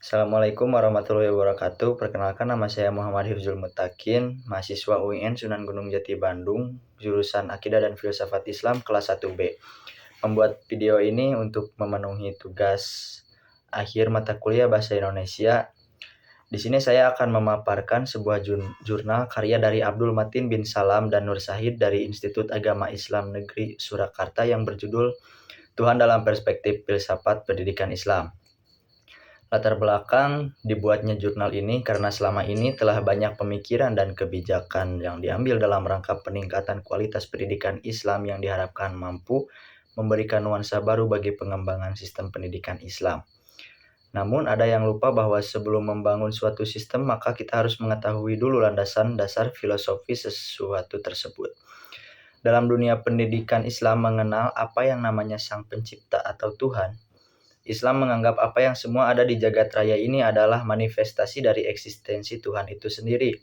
Assalamualaikum warahmatullahi wabarakatuh. Perkenalkan, nama saya Muhammad Hifzul Mutakin, mahasiswa UIN Sunan Gunung Jati Bandung, jurusan Akidah dan Filsafat Islam kelas 1B. Membuat video ini untuk memenuhi tugas akhir mata kuliah Bahasa Indonesia. Di sini saya akan memaparkan sebuah jurnal karya dari Abdul Matin bin Salam dan Nur Sahid dari Institut Agama Islam Negeri Surakarta yang berjudul Tuhan dalam Perspektif Filsafat Pendidikan Islam. Latar belakang dibuatnya jurnal ini karena selama ini telah banyak pemikiran dan kebijakan yang diambil dalam rangka peningkatan kualitas pendidikan Islam yang diharapkan mampu memberikan nuansa baru bagi pengembangan sistem pendidikan Islam. Namun ada yang lupa bahwa sebelum membangun suatu sistem maka kita harus mengetahui dulu landasan dasar filosofi sesuatu tersebut. Dalam dunia pendidikan Islam mengenal apa yang namanya Sang Pencipta atau Tuhan. Islam menganggap apa yang semua ada di jagat raya ini adalah manifestasi dari eksistensi Tuhan itu sendiri.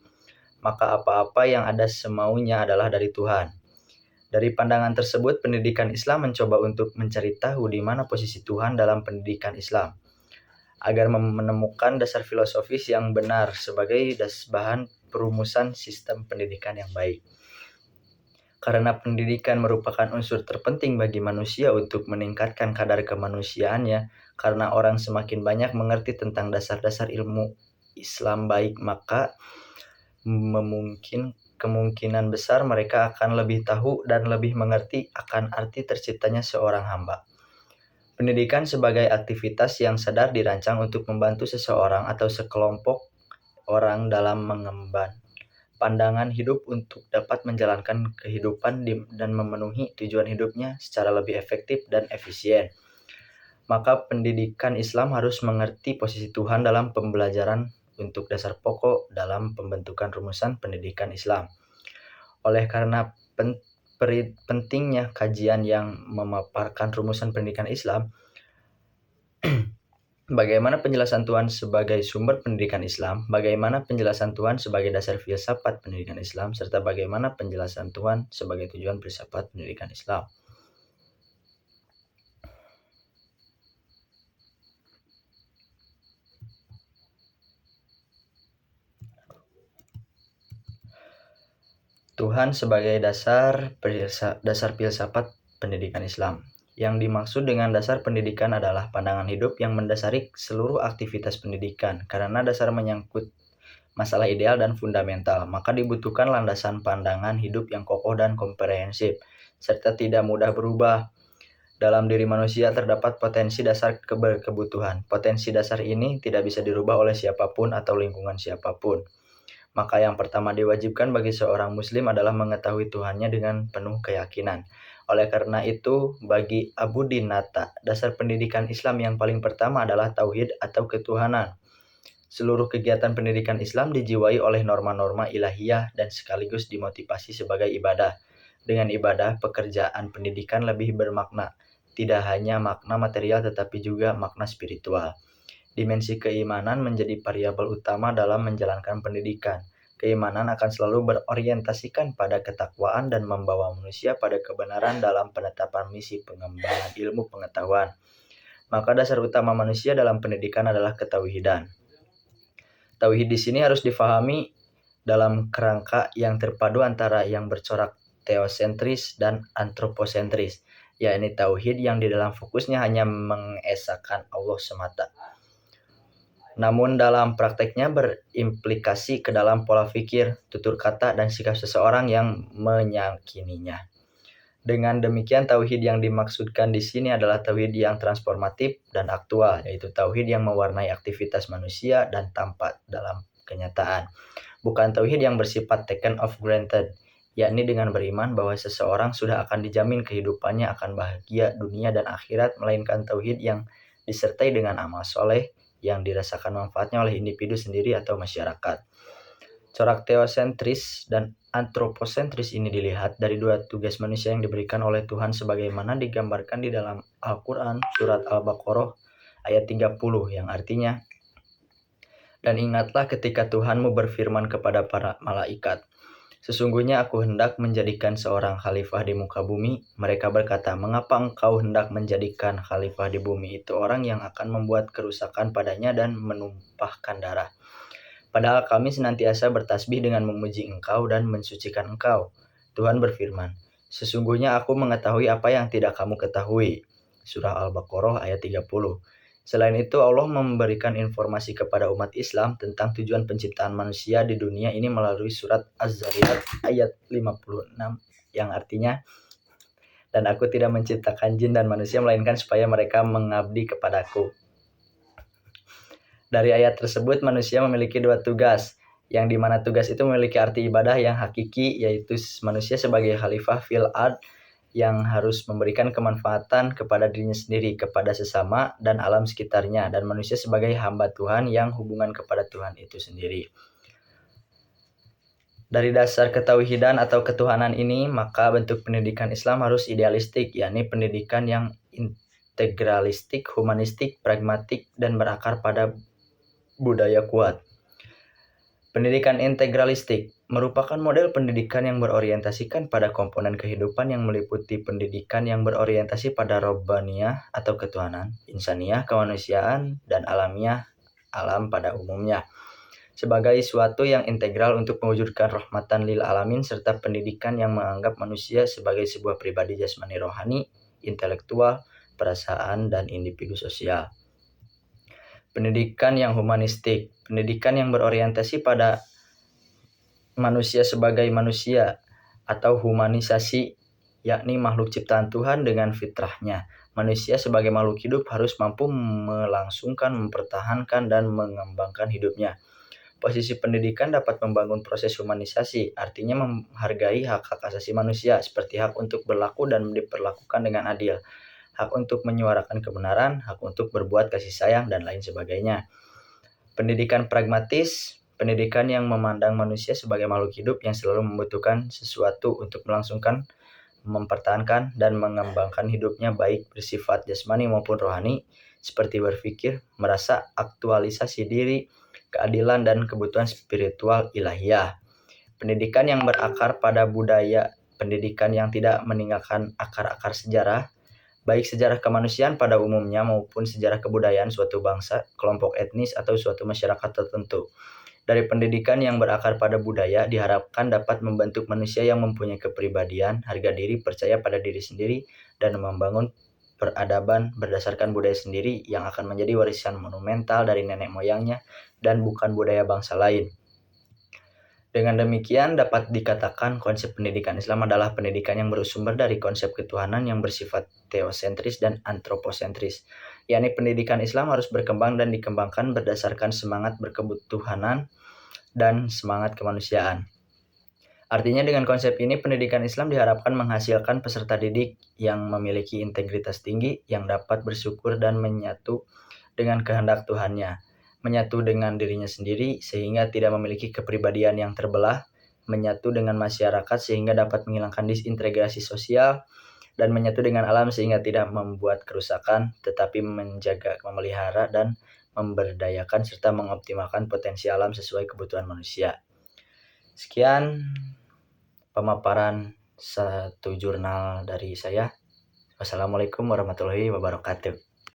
Maka apa-apa yang ada semaunya adalah dari Tuhan. Dari pandangan tersebut, pendidikan Islam mencoba untuk mencari tahu di mana posisi Tuhan dalam pendidikan Islam, agar menemukan dasar filosofis yang benar sebagai bahan perumusan sistem pendidikan yang baik. Karena pendidikan merupakan unsur terpenting bagi manusia untuk meningkatkan kadar kemanusiaannya, karena orang semakin banyak mengerti tentang dasar-dasar ilmu Islam baik, maka kemungkinan besar mereka akan lebih tahu dan lebih mengerti akan arti terciptanya seorang hamba. Pendidikan sebagai aktivitas yang sadar dirancang untuk membantu seseorang atau sekelompok orang dalam mengemban pandangan hidup untuk dapat menjalankan kehidupan dan memenuhi tujuan hidupnya secara lebih efektif dan efisien. Maka pendidikan Islam harus mengerti posisi Tuhan dalam pembelajaran untuk dasar pokok dalam pembentukan rumusan pendidikan Islam. Oleh karena pentingnya kajian yang memaparkan rumusan pendidikan Islam, bagaimana penjelasan Tuhan sebagai sumber pendidikan Islam, bagaimana penjelasan Tuhan sebagai dasar filsafat pendidikan Islam, serta bagaimana penjelasan Tuhan sebagai tujuan filsafat pendidikan Islam. Tuhan sebagai dasar filsafat pendidikan Islam. Yang dimaksud dengan dasar pendidikan adalah pandangan hidup yang mendasari seluruh aktivitas pendidikan. Karena dasar menyangkut masalah ideal dan fundamental, maka dibutuhkan landasan pandangan hidup yang kokoh dan komprehensif, serta tidak mudah berubah. Dalam diri manusia terdapat potensi dasar kebutuhan. Potensi dasar ini tidak bisa dirubah oleh siapapun atau lingkungan siapapun. Maka yang pertama diwajibkan bagi seorang muslim adalah mengetahui Tuhannya dengan penuh keyakinan. Oleh karena itu, bagi Abu Dinata, dasar pendidikan Islam yang paling pertama adalah tauhid atau ketuhanan. Seluruh kegiatan pendidikan Islam dijiwai oleh norma-norma ilahiyah dan sekaligus dimotivasi sebagai ibadah. Dengan ibadah, pekerjaan pendidikan lebih bermakna, tidak hanya makna material tetapi juga makna spiritual. Dimensi keimanan menjadi variabel utama dalam menjalankan pendidikan. Keimanan akan selalu berorientasikan pada ketakwaan dan membawa manusia pada kebenaran dalam penetapan misi pengembangan ilmu pengetahuan. Maka dasar utama manusia dalam pendidikan adalah ketauhidan. Tauhid di sini harus difahami dalam kerangka yang terpadu antara yang bercorak teosentris dan antroposentris, yakni tauhid yang di dalam fokusnya hanya mengesahkan Allah semata. Namun dalam prakteknya berimplikasi ke dalam pola pikir, tutur kata, dan sikap seseorang yang meyakininya. Dengan demikian, tauhid yang dimaksudkan di sini adalah tauhid yang transformatif dan aktual, yaitu tauhid yang mewarnai aktivitas manusia dan tampak dalam kenyataan. Bukan tauhid yang bersifat taken of granted, yakni dengan beriman bahwa seseorang sudah akan dijamin kehidupannya akan bahagia dunia dan akhirat, melainkan tauhid yang disertai dengan amal soleh yang dirasakan manfaatnya oleh individu sendiri atau masyarakat. Corak teosentris dan antroposentris ini dilihat dari dua tugas manusia yang diberikan oleh Tuhan sebagaimana digambarkan di dalam Al-Quran surat Al-Baqarah ayat 30 yang artinya, dan ingatlah ketika Tuhanmu berfirman kepada para malaikat, Sesungguhnya aku hendak menjadikan seorang khalifah di muka bumi. Mereka berkata, mengapa engkau hendak menjadikan khalifah di bumi? Itu orang yang akan membuat kerusakan padanya dan menumpahkan darah. Padahal kami senantiasa bertasbih dengan memuji engkau dan mensucikan engkau. Tuhan berfirman, sesungguhnya aku mengetahui apa yang tidak kamu ketahui. Surah Al-Baqarah ayat 30. Selain itu, Allah memberikan informasi kepada umat Islam tentang tujuan penciptaan manusia di dunia ini melalui surat Az-Zariyat ayat 56 yang artinya, dan aku tidak menciptakan jin dan manusia melainkan supaya mereka mengabdi kepadaku. Dari ayat tersebut, manusia memiliki dua tugas, yang dimana tugas itu memiliki arti ibadah yang hakiki, yaitu manusia sebagai khalifah fil ard yang harus memberikan kemanfaatan kepada dirinya sendiri, kepada sesama, dan alam sekitarnya, dan manusia sebagai hamba Tuhan yang hubungan kepada Tuhan itu sendiri. Dari dasar ketauhidan atau ketuhanan ini, maka bentuk pendidikan Islam harus idealistik, yakni pendidikan yang integralistik, humanistik, pragmatik, dan berakar pada budaya kuat. Pendidikan integralistik merupakan model pendidikan yang berorientasikan pada komponen kehidupan yang meliputi pendidikan yang berorientasi pada robbaniyah atau ketuhanan, insaniyah, kemanusiaan, dan alamiah, alam pada umumnya, sebagai suatu yang integral untuk mewujudkan rahmatan lil alamin, serta pendidikan yang menganggap manusia sebagai sebuah pribadi jasmani rohani, intelektual, perasaan, dan individu sosial. Pendidikan yang humanistik, pendidikan yang berorientasi pada manusia sebagai manusia atau humanisasi, yakni makhluk ciptaan Tuhan dengan fitrahnya. Manusia sebagai makhluk hidup harus mampu melangsungkan, mempertahankan, dan mengembangkan hidupnya. Posisi pendidikan dapat membangun proses humanisasi, artinya menghargai hak-hak asasi manusia seperti hak untuk berlaku dan diperlakukan dengan adil, hak untuk menyuarakan kebenaran, hak untuk berbuat kasih sayang, dan lain sebagainya. Pendidikan pragmatis, pendidikan yang memandang manusia sebagai makhluk hidup yang selalu membutuhkan sesuatu untuk melangsungkan, mempertahankan, dan mengembangkan hidupnya, baik bersifat jasmani maupun rohani, seperti berpikir, merasa, aktualisasi diri, keadilan, dan kebutuhan spiritual ilahiyah. Pendidikan yang berakar pada budaya, pendidikan yang tidak meninggalkan akar-akar sejarah, baik sejarah kemanusiaan pada umumnya maupun sejarah kebudayaan suatu bangsa, kelompok etnis, atau suatu masyarakat tertentu. Dari pendidikan yang berakar pada budaya diharapkan dapat membentuk manusia yang mempunyai kepribadian, harga diri, percaya pada diri sendiri, dan membangun peradaban berdasarkan budaya sendiri yang akan menjadi warisan monumental dari nenek moyangnya dan bukan budaya bangsa lain. Dengan demikian, dapat dikatakan konsep pendidikan Islam adalah pendidikan yang bersumber dari konsep ketuhanan yang bersifat teosentris dan antroposentris, yakni pendidikan Islam harus berkembang dan dikembangkan berdasarkan semangat berketuhanan dan semangat kemanusiaan. Artinya dengan konsep ini, pendidikan Islam diharapkan menghasilkan peserta didik yang memiliki integritas tinggi, yang dapat bersyukur dan menyatu dengan kehendak Tuhannya, menyatu dengan dirinya sendiri sehingga tidak memiliki kepribadian yang terbelah, menyatu dengan masyarakat sehingga dapat menghilangkan disintegrasi sosial, dan menyatu dengan alam sehingga tidak membuat kerusakan, tetapi menjaga, memelihara, dan memberdayakan serta mengoptimalkan potensi alam sesuai kebutuhan manusia. Sekian pemaparan satu jurnal dari saya. Wassalamualaikum warahmatullahi wabarakatuh.